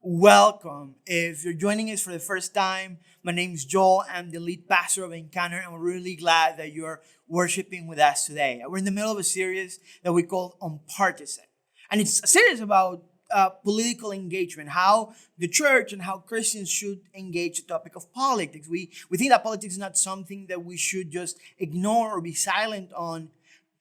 Welcome. If you're joining us for the first time, my name is Joel. I'm the lead pastor of Encounter, and we're really glad that you're worshiping with us today. We're in the middle of a series that we call Unpartisan. And it's a series about political engagement, how the church and how Christians should engage the topic of politics. We think that politics is not something that we should just ignore or be silent on,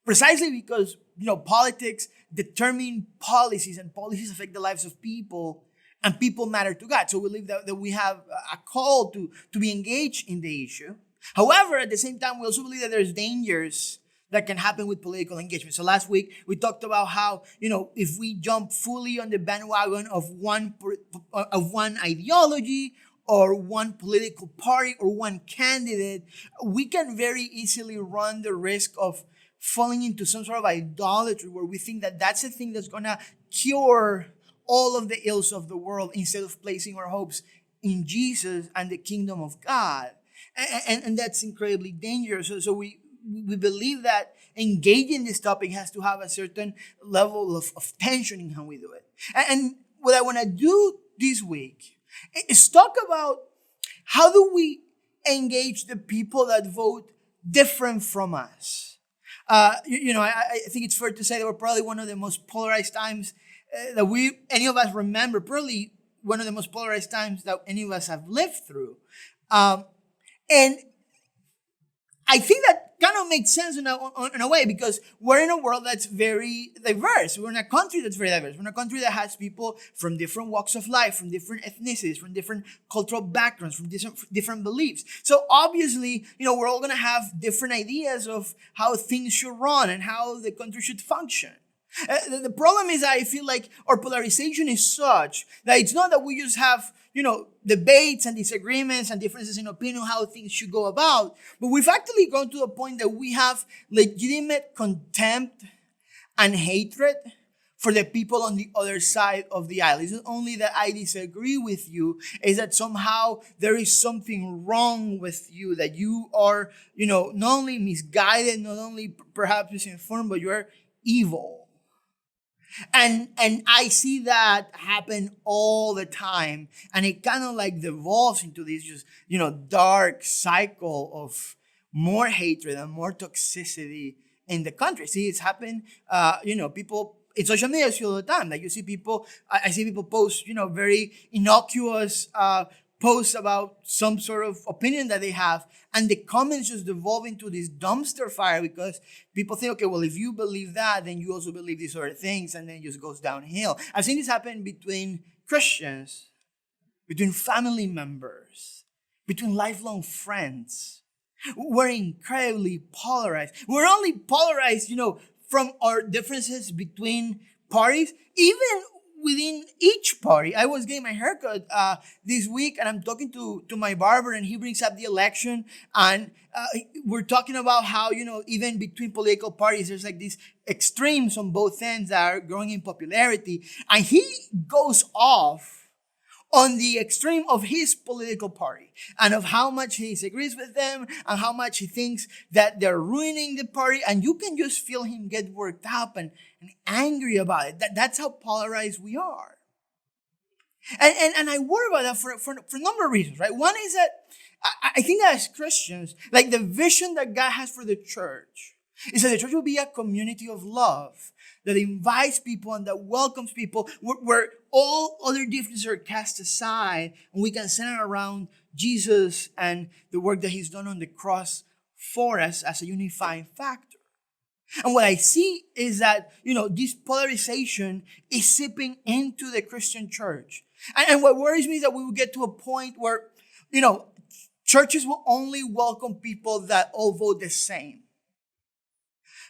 precisely because, politics determine policies and policies affect the lives of people and people matter to God. So we believe that we have a call to be engaged in the issue. However, at the same time, we also believe that there's dangers that can happen with political engagement. So last week, we talked about how, if we jump fully on the bandwagon of one ideology or one political party or one candidate, we can very easily run the risk of falling into some sort of idolatry where we think that that's the thing that's going to cure all of the ills of the world instead of placing our hopes in Jesus and the kingdom of God. And that's incredibly dangerous. So we believe that engaging this topic has to have a certain level of tension in how we do it. And what I want to do this week is talk about how do we engage the people that vote different from us. I think it's fair to say that we're probably one of the most polarized times that any of us remember, probably one of the most polarized times that any of us have lived through. And I think that kind of makes sense in a way because we're in a world that's very diverse. We're in a country that's very diverse. We're in a country that has people from different walks of life, from different ethnicities, from different cultural backgrounds, from different beliefs. So obviously, we're all going to have different ideas of how things should run and how the country should function. The problem is I feel like our polarization is such that it's not that we just have, debates and disagreements and differences in opinion how things should go about, but we've actually gone to a point that we have legitimate contempt and hatred for the people on the other side of the aisle. It's not only that I disagree with you, is that somehow there is something wrong with you, that you are, not only misguided, not only perhaps misinformed, but you're evil. And I see that happen all the time. And it kind of like devolves into this just, dark cycle of more hatred and more toxicity in the country. See, it's happened, people in social media all the time. Like you see people, I see people post, very innocuous posts about some sort of opinion that they have, and the comments just devolve into this dumpster fire because people think, okay, well, if you believe that, then you also believe these other things, and then it just goes downhill. I've seen this happen between Christians, between family members, between lifelong friends. We're incredibly polarized. We're only polarized, from our differences between parties, even within each party. I was getting my haircut this week, and I'm talking to my barber, and he brings up the election, and we're talking about how, even between political parties, there's like these extremes on both ends that are growing in popularity, and he goes off on the extreme of his political party and of how much he disagrees with them and how much he thinks that they're ruining the party. And you can just feel him get worked up and angry about it. That's how polarized we are. And I worry about that for a number of reasons, right? One is that I think that as Christians, like the vision that God has for the church is that the church will be a community of love that invites people and that welcomes people, where all other differences are cast aside and we can center around Jesus and the work that he's done on the cross for us as a unifying factor. And what I see is that, this polarization is seeping into the Christian church. And what worries me is that we will get to a point where, churches will only welcome people that all vote the same.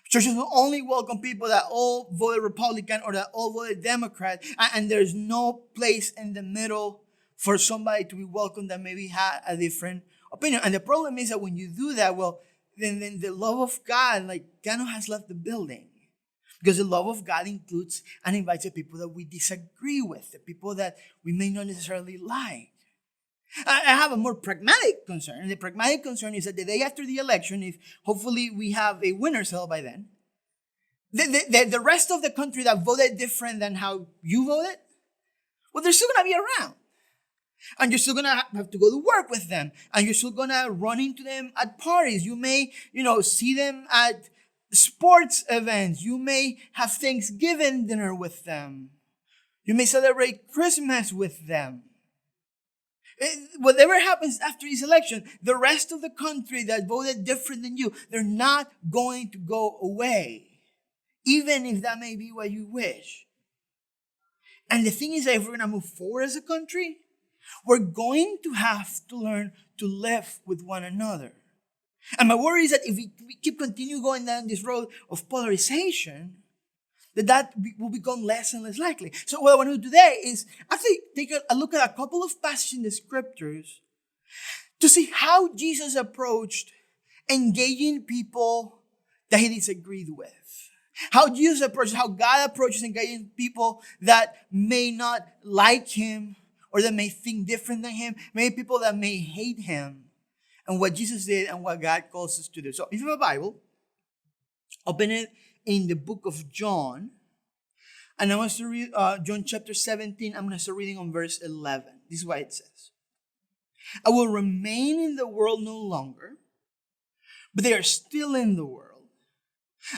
Churches will only welcome people that all voted Republican or that all voted Democrat, and there's no place in the middle for somebody to be welcomed that maybe had a different opinion. And the problem is that when you do that, well, then the love of God, kind of has left the building. Because the love of God includes and invites the people that we disagree with, the people that we may not necessarily like. I have a more pragmatic concern. And the pragmatic concern is that the day after the election, if hopefully we have a winner's cell by then, the rest of the country that voted different than how you voted, Well, they're still going to be around. And you're still going to have to go to work with them. And you're still going to run into them at parties. You may, see them at sports events. You may have Thanksgiving dinner with them. You may celebrate Christmas with them. Whatever happens after this election, the rest of the country that voted different than you, they're not going to go away. Even if that may be what you wish. And the thing is that if we're going to move forward as a country, we're going to have to learn to live with one another. And my worry is that if we keep continue going down this road of polarization, that will become less and less likely. So what I want to do today is actually take a look at a couple of passages in the scriptures to see how Jesus approached engaging people that he disagreed with. How God approaches engaging people that may not like him or that may think different than him, maybe people that may hate him, and what Jesus did and what God calls us to do. So if you have a Bible, open it in the book of John, and I want to read John chapter 17. I'm going to start reading on verse 11. This is what it says. I will remain in the world no longer, but they are still in the world.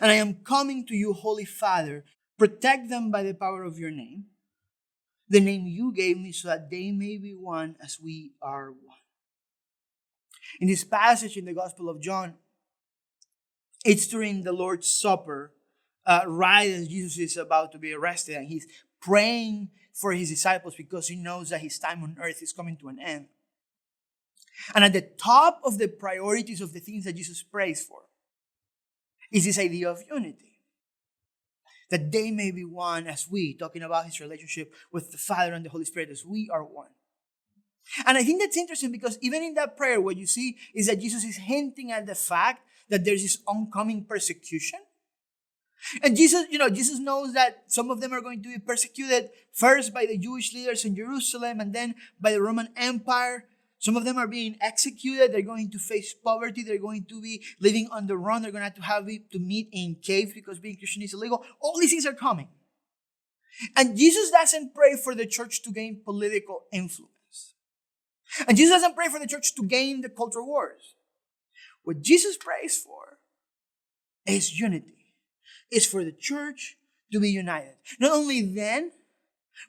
And I am coming to you, Holy Father. Protect them by the power of your name, the name you gave me, so that they may be one as we are one. In this passage in the Gospel of John, it's during the Lord's Supper, right as Jesus is about to be arrested, and he's praying for his disciples because he knows that his time on earth is coming to an end. And at the top of the priorities of the things that Jesus prays for is this idea of unity. That they may be one as we, talking about his relationship with the Father and the Holy Spirit, as we are one. And I think that's interesting because even in that prayer, what you see is that Jesus is hinting at the fact that there's this oncoming persecution. And Jesus knows that some of them are going to be persecuted first by the Jewish leaders in Jerusalem and then by the Roman Empire. Some of them are being executed. They're going to face poverty. They're going to be living on the run. They're going to have to meet in caves because being Christian is illegal. All these things are coming. And Jesus doesn't pray for the church to gain political influence. And Jesus doesn't pray for the church to gain the culture wars. What Jesus prays for is unity. It's for the church to be united. Not only then,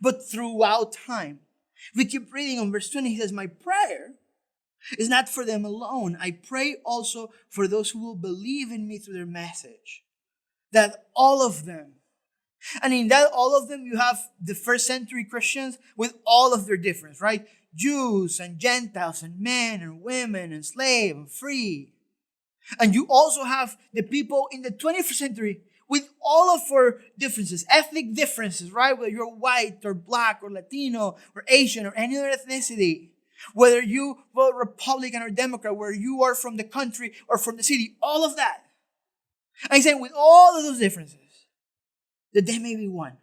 but throughout time. We keep reading on verse 20. He says, my prayer is not for them alone. I pray also for those who will believe in me through their message. That all of them, and in that all of them, you have the first century Christians with all of their difference, right? Jews and Gentiles and men and women and slave and free. And you also have the people in the 21st century with all of our differences, ethnic differences, right? Whether you're white or black or Latino or Asian or any other ethnicity. Whether you vote Republican or Democrat, whether you are from the country or from the city, all of that. And he's saying with all of those differences, that they may be one.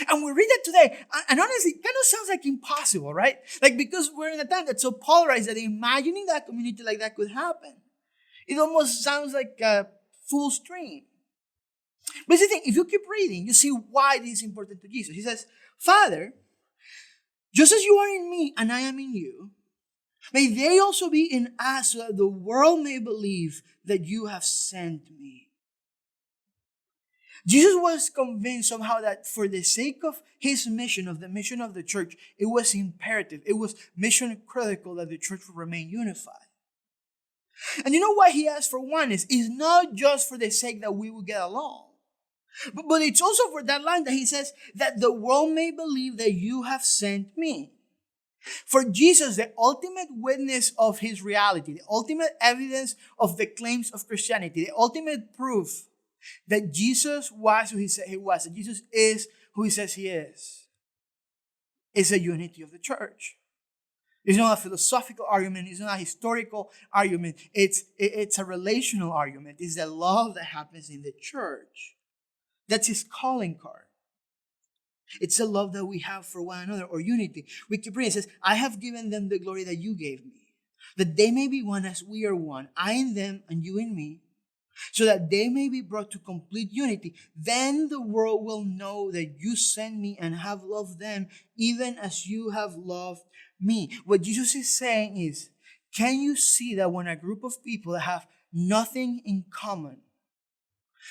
And we read that today, and honestly, it kind of sounds like impossible, right? Like because we're in a time that's so polarized that imagining that community like that could happen, it almost sounds like a fool's dream. But the thing, if you keep reading, you see why this is important to Jesus. He says, Father, just as you are in me and I am in you, may they also be in us so that the world may believe that you have sent me. Jesus was convinced somehow that for the sake of his mission, of the mission of the church, it was imperative, it was mission critical that the church would remain unified. And you know why he asked for oneness? It's not just for the sake that we will get along. But it's also for that line that he says that the world may believe that you have sent me. For Jesus, the ultimate witness of his reality, the ultimate evidence of the claims of Christianity, the ultimate proof that Jesus was who he said he was, that Jesus is who he says he is the unity of the church. It's not a philosophical argument. It's not a historical argument. It's a relational argument. It's the love that happens in the church. That's his calling card. It's the love that we have for one another, or unity. We keep reading. It says, I have given them the glory that you gave me, that they may be one as we are one, I in them and you in me, so that they may be brought to complete unity. Then the world will know that you sent me and have loved them even as you have loved me. What Jesus is saying is, can you see that when a group of people that have nothing in common,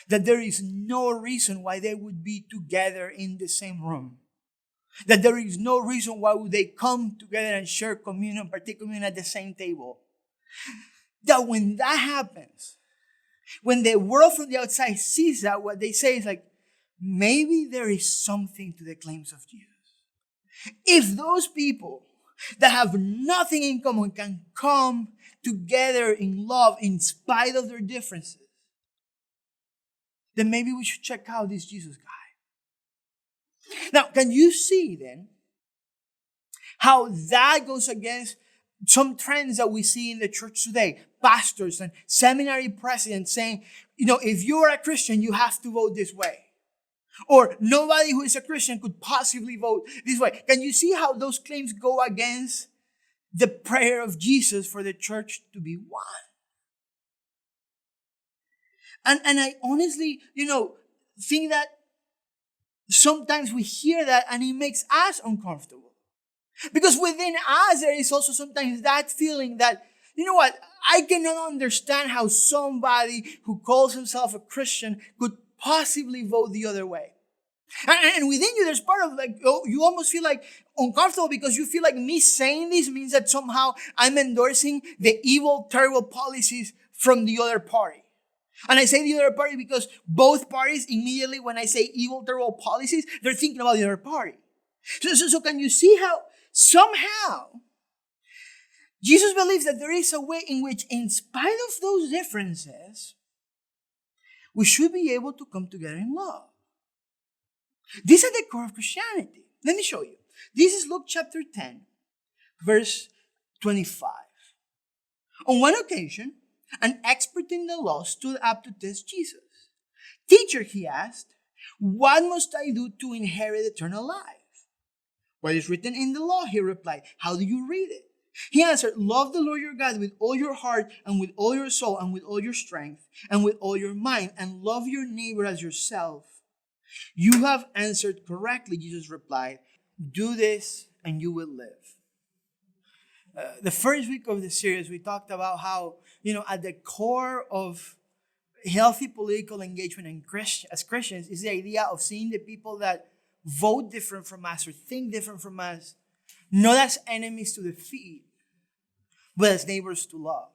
that there is no reason why they would be together in the same room? That there is no reason why would they come together and share communion, partake communion at the same table? That when that happens, when the world from the outside sees that, what they say is like, maybe there is something to the claims of Jesus. If those people that have nothing in common can come together in love in spite of their differences, then maybe we should check out this Jesus guy. Now, can you see then how that goes against some trends that we see in the church today? Pastors and seminary presidents saying, if you are a Christian, you have to vote this way. Or nobody who is a Christian could possibly vote this way. Can you see how those claims go against the prayer of Jesus for the church to be one? And I honestly, think that sometimes we hear that and it makes us uncomfortable. Because within us, there is also sometimes that feeling that, I cannot understand how somebody who calls himself a Christian could possibly vote the other way. And within you, there's part of you almost feel like uncomfortable because you feel like me saying this means that somehow I'm endorsing the evil, terrible policies from the other party. And I say the other party because both parties immediately, when I say evil, terrible policies, they're thinking about the other party. So can you see how somehow Jesus believes that there is a way in which, in spite of those differences, we should be able to come together in love. This is at the core of Christianity. Let me show you. This is Luke chapter 10, verse 25. On one occasion, an expert in the law stood up to test Jesus. "Teacher," he asked, "what must I do to inherit eternal life?" "What is written in the law?" he replied. "How do you read it?" He answered, "Love the Lord your God with all your heart and with all your soul and with all your strength and with all your mind, and love your neighbor as yourself." "You have answered correctly," Jesus replied. "Do this and you will live." The first week of the series, we talked about how, at the core of healthy political engagement as Christians is the idea of seeing the people that vote different from us or think different from us, not as enemies to defeat, but as neighbors to love.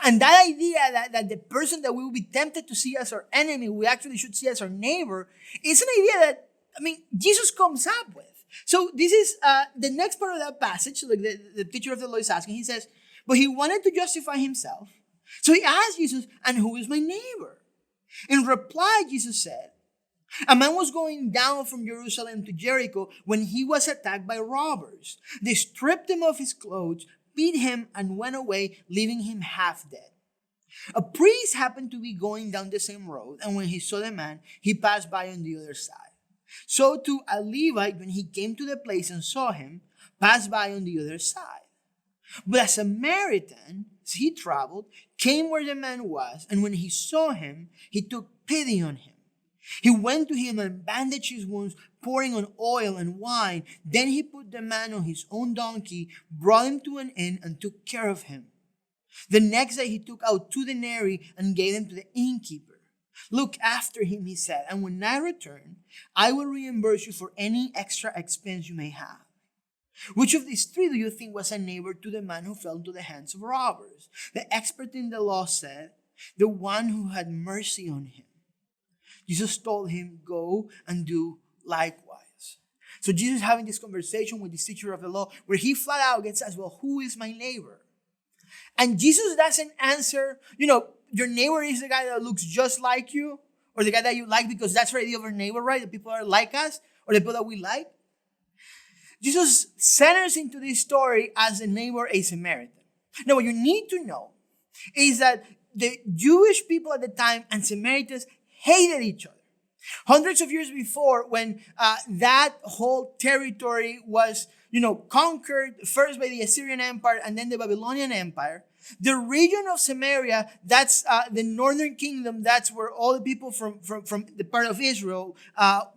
And that idea that the person that we will be tempted to see as our enemy, we actually should see as our neighbor, is an idea that, Jesus comes up with. So this is the next part of that passage. So the teacher of the law is asking, he says, but he wanted to justify himself. So he asked Jesus, "And who is my neighbor?" In reply, Jesus said, "A man was going down from Jerusalem to Jericho when he was attacked by robbers. They stripped him of his clothes, beat him, and went away, leaving him half dead. A priest happened to be going down the same road, and when he saw the man, he passed by on the other side. So too a Levite, when he came to the place and saw him, passed by on the other side. But a Samaritan, as he traveled, came where the man was, and when he saw him, he took pity on him. He went to him and bandaged his wounds, pouring on oil and wine. Then he put the man on his own donkey, brought him to an inn, and took care of him. The next day he took out 2 denarii and gave them to the innkeeper. 'Look after him,' he said, 'and when I return, I will reimburse you for any extra expense you may have.' Which of these 3 do you think was a neighbor to the man who fell into the hands of robbers?" The expert in the law said, "The one who had mercy on him." Jesus told him, "Go and do likewise." So Jesus is having this conversation with this teacher of the law where he flat out gets asked, well, who is my neighbor? And Jesus doesn't answer, your neighbor is the guy that looks just like you, or the guy that you like, because that's the idea of our neighbor, right? The people that are like us, or the people that we like. Jesus centers into this story as a neighbor, a Samaritan. Now, what you need to know is that the Jewish people at the time and Samaritans hated each other. Hundreds of years before, when that whole territory was, conquered first by the Assyrian Empire and then the Babylonian Empire, The region of Samaria, that's the northern kingdom. That's where all the people from the part of Israel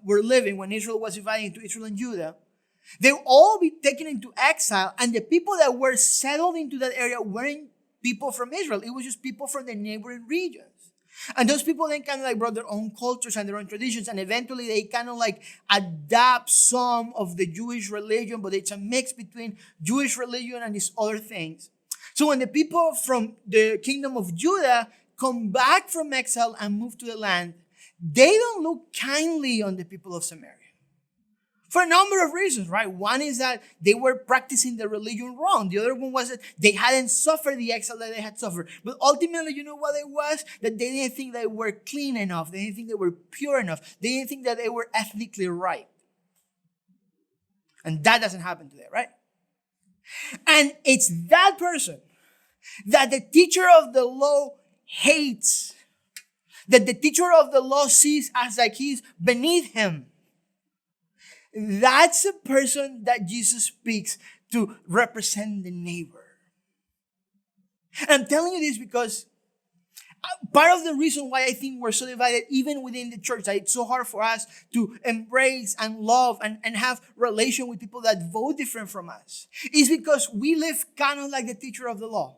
were living when Israel was divided into Israel and Judah. They will all be taken into exile, and the people that were settled into that area weren't people from Israel. It was just people from the neighboring regions. And those people then kind of like brought their own cultures and their own traditions, and eventually they kind of like adapt some of the Jewish religion, but it's a mix between Jewish religion and these other things. So when the people from the kingdom of Judah come back from exile and move to the land, they don't look kindly on the people of Samaria. For a number of reasons, right? One is that they were practicing the religion wrong. The other one was that they hadn't suffered the exile that they had suffered. But ultimately, you know what it was? That they didn't think they were clean enough. They didn't think they were pure enough. They didn't think that they were ethnically right. And that doesn't happen today, right? And it's that person that the teacher of the law hates, that the teacher of the law sees as like he's beneath him. That's a person that Jesus speaks to represent the neighbor. And I'm telling you this because part of the reason why I think we're so divided, even within the church, that it's so hard for us to embrace and love and have relation with people that vote different from us, is because we live kind of like the teacher of the law.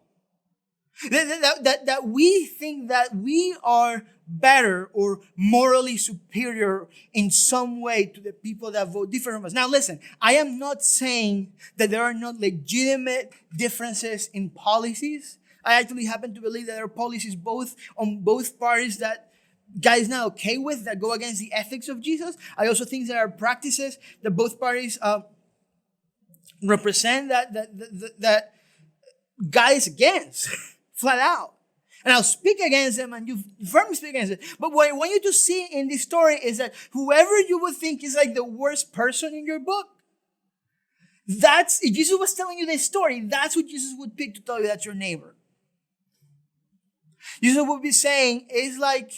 That we think that we are better or morally superior in some way to the people that vote different from us. Now listen, I am not saying that there are not legitimate differences in policies. I actually happen to believe that there are policies on both parties that God is not okay with, that go against the ethics of Jesus. I also think there are practices that both parties represent that God is against, flat out. And I'll speak against them, and you firmly speak against it. But what I want you to see in this story is that whoever you would think is like the worst person in your book, if Jesus was telling you this story, that's what Jesus would pick to tell you that's your neighbor. Jesus would be saying, it's like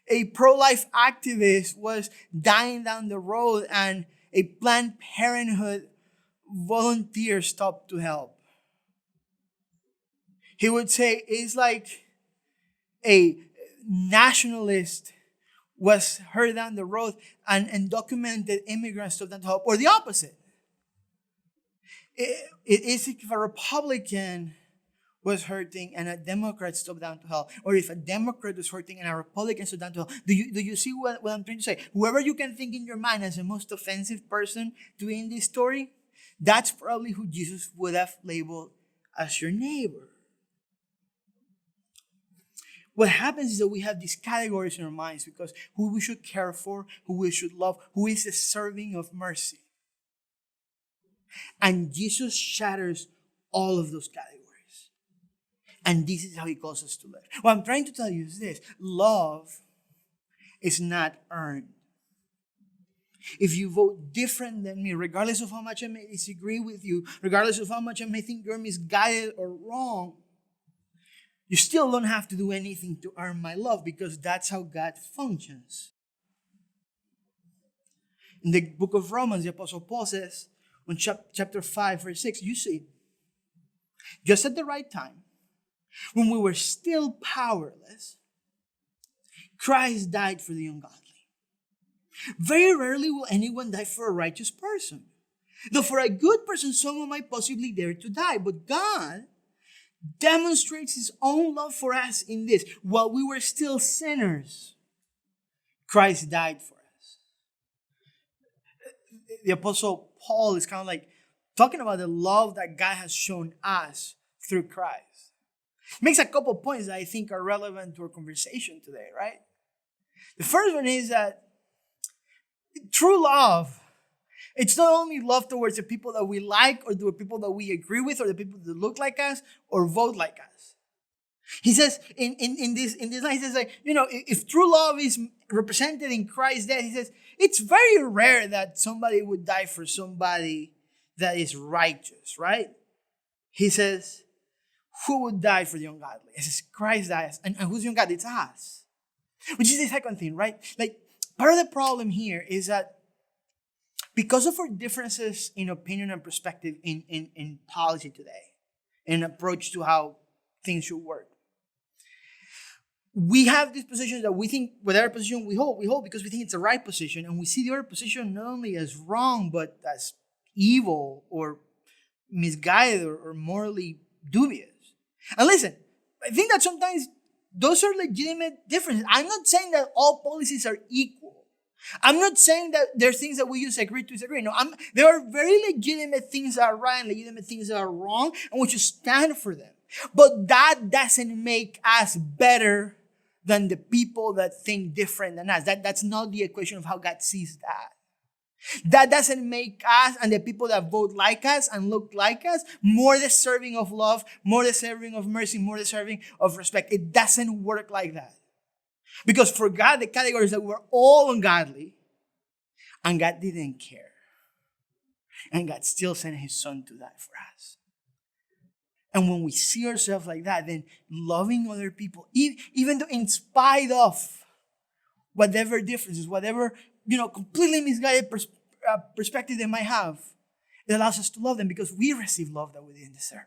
a pro-life activist was dying down the road and a Planned Parenthood volunteer stopped to help. He would say, it's like a nationalist was heard down the road and undocumented immigrants stopped down to help. Or the opposite. It's if a Republican was hurting and a Democrat stopped down to help. Or if a Democrat was hurting and a Republican stopped down to help. Do you see what I'm trying to say? Whoever you can think in your mind as the most offensive person to be in this story, that's probably who Jesus would have labeled as your neighbor. What happens is that we have these categories in our minds because who we should care for, who we should love, who is deserving of mercy. And Jesus shatters all of those categories. And this is how he calls us to live. What I'm trying to tell you is this: love is not earned. If you vote different than me, regardless of how much I may disagree with you, regardless of how much I may think you're misguided or wrong, you still don't have to do anything to earn my love because that's how God functions. In the book of Romans, the Apostle Paul says, on chapter 5, verse 6, you see, just at the right time, when we were still powerless, Christ died for the ungodly. Very rarely will anyone die for a righteous person. Though for a good person, someone might possibly dare to die. But God demonstrates his own love for us in this: while we were still sinners, Christ died for us. The Apostle Paul is kind of like talking about the love that God has shown us through Christ. He makes a couple points that I think are relevant to our conversation today, right? The first one is that true love, it's not only love towards the people that we like or the people that we agree with or the people that look like us or vote like us. He says in this line, he says like, if true love is represented in Christ's death, he says it's very rare that somebody would die for somebody that is righteous, right? He says, who would die for the ungodly? He says Christ dies. And who's the ungodly? It's us. Which is the second thing, right? Like, part of the problem here is that because of our differences in opinion and perspective in policy today, in approach to how things should work. We have these positions that we think, whatever position we hold because we think it's the right position, and we see the other position not only as wrong, but as evil or misguided or morally dubious. And listen, I think that sometimes those are legitimate differences. I'm not saying that all policies are equal. I'm not saying that there are things that we just agree to disagree. No, there are very legitimate things that are right and legitimate things that are wrong, and we should stand for them. But that doesn't make us better than the people that think different than us. That's not the equation of how God sees that. That doesn't make us and the people that vote like us and look like us more deserving of love, more deserving of mercy, more deserving of respect. It doesn't work like that. Because for God, the category is that we're all ungodly, and God didn't care. And God still sent his son to die for us. And when we see ourselves like that, then loving other people, even though in spite of whatever differences, whatever, completely misguided perspective they might have, it allows us to love them because we receive love that we didn't deserve.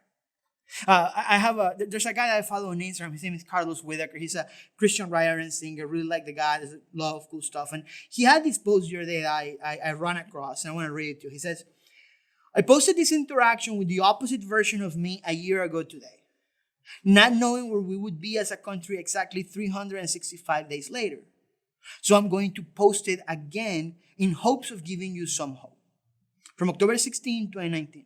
There's a guy that I follow on Instagram. His name is Carlos Whitaker. He's a Christian writer and singer. Really like the guy. There's a lot of cool stuff. And he had this post the other day that I ran across, and I want to read it to you. He says, I posted this interaction with the opposite version of me a year ago today, not knowing where we would be as a country exactly 365 days later. So I'm going to post it again in hopes of giving you some hope. From October 16, 2019.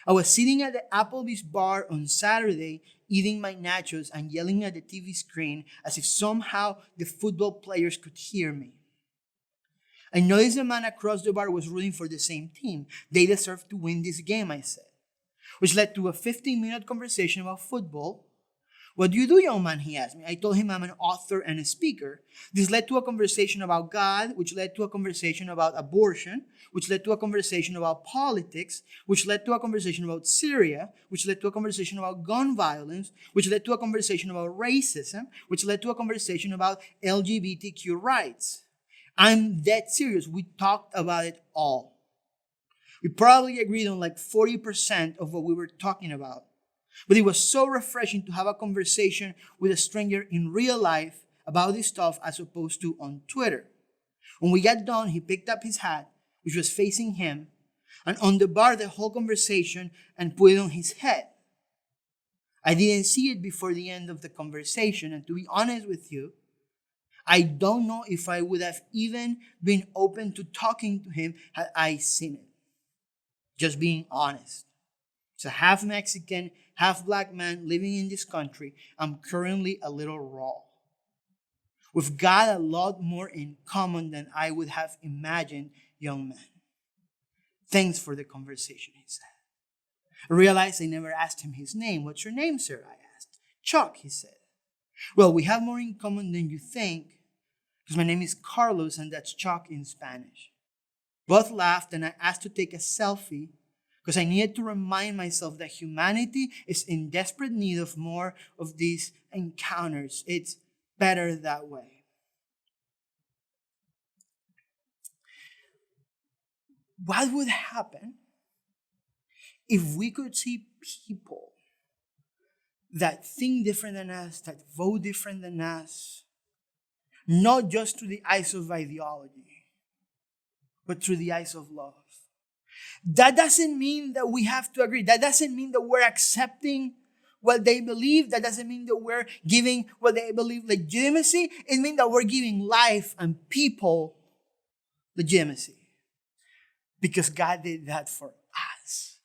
I was sitting at the Applebee's bar on Saturday, eating my nachos and yelling at the TV screen as if somehow the football players could hear me. I noticed the man across the bar was rooting for the same team. They deserve to win this game, I said, which led to a 15-minute conversation about football. What do you do, young man? He asked me. I told him I'm an author and a speaker. This led to a conversation about God, which led to a conversation about abortion, which led to a conversation about politics, which led to a conversation about Syria, which led to a conversation about gun violence, which led to a conversation about racism, which led to a conversation about LGBTQ rights. I'm dead serious. We talked about it all. We probably agreed on like 40% of what we were talking about. But it was so refreshing to have a conversation with a stranger in real life about this stuff as opposed to on Twitter. When we got done, he picked up his hat, which was facing him, and unbarred the whole conversation and put it on his head. I didn't see it before the end of the conversation, and to be honest with you, I don't know if I would have even been open to talking to him had I seen it. Just being honest. As a half Mexican, half black man living in this country, I'm currently a little raw. We've got a lot more in common than I would have imagined, young man. Thanks for the conversation, he said. I realized I never asked him his name. What's your name, sir? I asked. Chuck, he said. Well, we have more in common than you think, because my name is Carlos and that's Chuck in Spanish. Both laughed and I asked to take a selfie because I needed to remind myself that humanity is in desperate need of more of these encounters. It's better that way. What would happen if we could see people that think different than us, that vote different than us, not just through the eyes of ideology, but through the eyes of love? That doesn't mean that we have to agree. That doesn't mean that we're accepting what they believe. That doesn't mean that we're giving what they believe legitimacy. It means that we're giving life and people legitimacy. Because God did that for us.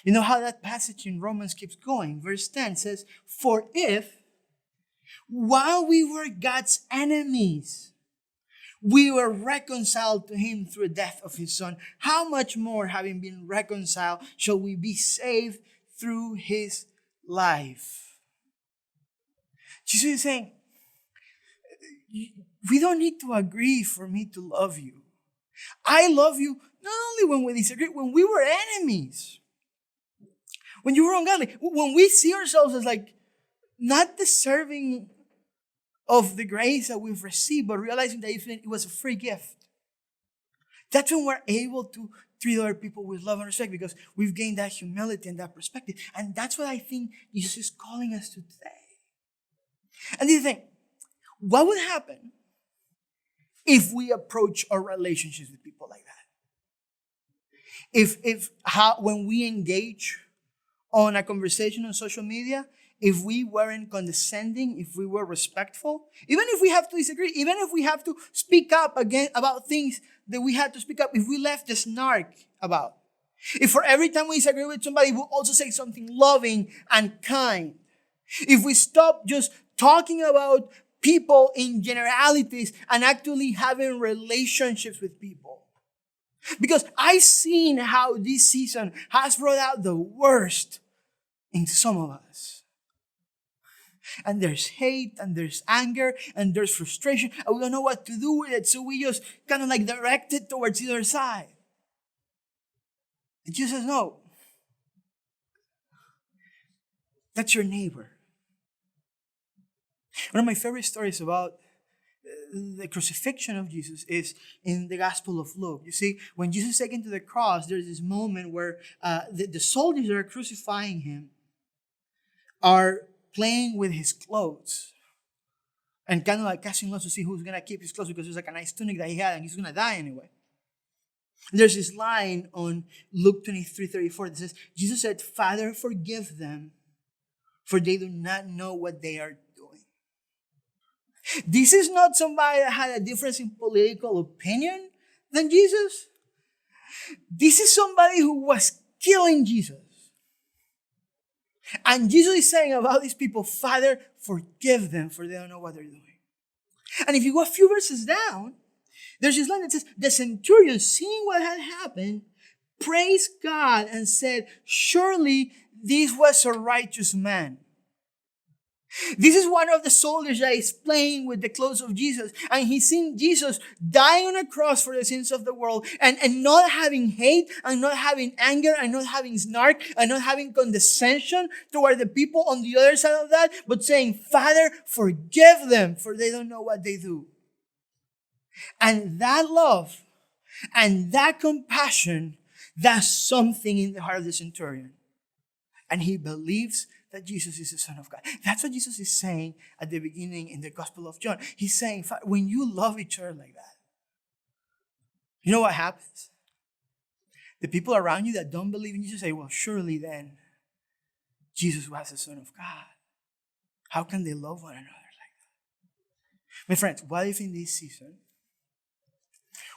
You know how that passage in Romans keeps going? Verse 10 says, for if, while we were God's enemies, we were reconciled to him through the death of his son, how much more, having been reconciled, shall we be saved through his life? Jesus is saying, we don't need to agree for me to love you. I love you not only when we disagree, when we were enemies. When you were ungodly. When we see ourselves as like not deserving of the grace that we've received, but realizing that it was a free gift. That's when we're able to treat other people with love and respect because we've gained that humility and that perspective. And that's what I think Jesus is calling us to today. And do you think, what would happen if we approach our relationships with people like that? When we engage on a conversation on social media, if we weren't condescending, if we were respectful, even if we have to disagree, even if we have to speak up again about things that we had to speak up, if we left the snark about, if for every time we disagree with somebody, we also say something loving and kind, if we stop just talking about people in generalities and actually having relationships with people. Because I've seen how this season has brought out the worst in some of us. And there's hate, and there's anger, and there's frustration, and we don't know what to do with it, so we just kind of like direct it towards the other side. And Jesus says, no. That's your neighbor. One of my favorite stories about the crucifixion of Jesus is in the Gospel of Luke. You see, when Jesus is taken to the cross, there's this moment where the soldiers that are crucifying him are playing with his clothes and kind of like casting lots to see who's going to keep his clothes because there's like a nice tunic that he had and he's going to die anyway. And there's this line on Luke 23:34 that says, Jesus said, Father, forgive them, for they do not know what they are doing. This is not somebody that had a difference in political opinion than Jesus. This is somebody who was killing Jesus. And Jesus is saying about these people, Father, forgive them, for they don't know what they're doing. And if you go a few verses down, there's this line that says, the centurion, seeing what had happened, praised God and said, surely this was a righteous man. This is one of the soldiers that is playing with the clothes of Jesus. And he's seen Jesus dying on a cross for the sins of the world. And not having hate, and not having anger, and not having snark, and not having condescension toward the people on the other side of that. But saying, Father, forgive them, for they don't know what they do. And that love and that compassion, that's something in the heart of the centurion. And he believes that Jesus is the Son of God. That's what Jesus is saying at the beginning in the Gospel of John. He's saying, when you love each other like that, you know what happens? The people around you that don't believe in Jesus say, well, surely then Jesus was the Son of God. How can they love one another like that? My friends, what if in this season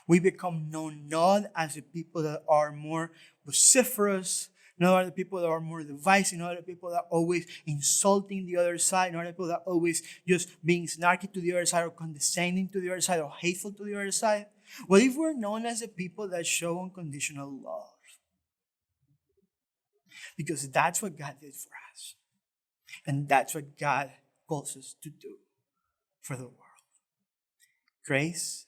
we become known not as the people that are more vociferous, not the people that are more divisive, not the people that are always insulting the other side, not the people that are always just being snarky to the other side or condescending to the other side or hateful to the other side? What if we're known as the people that show unconditional love? Because that's what God did for us. And that's what God calls us to do for the world. Grace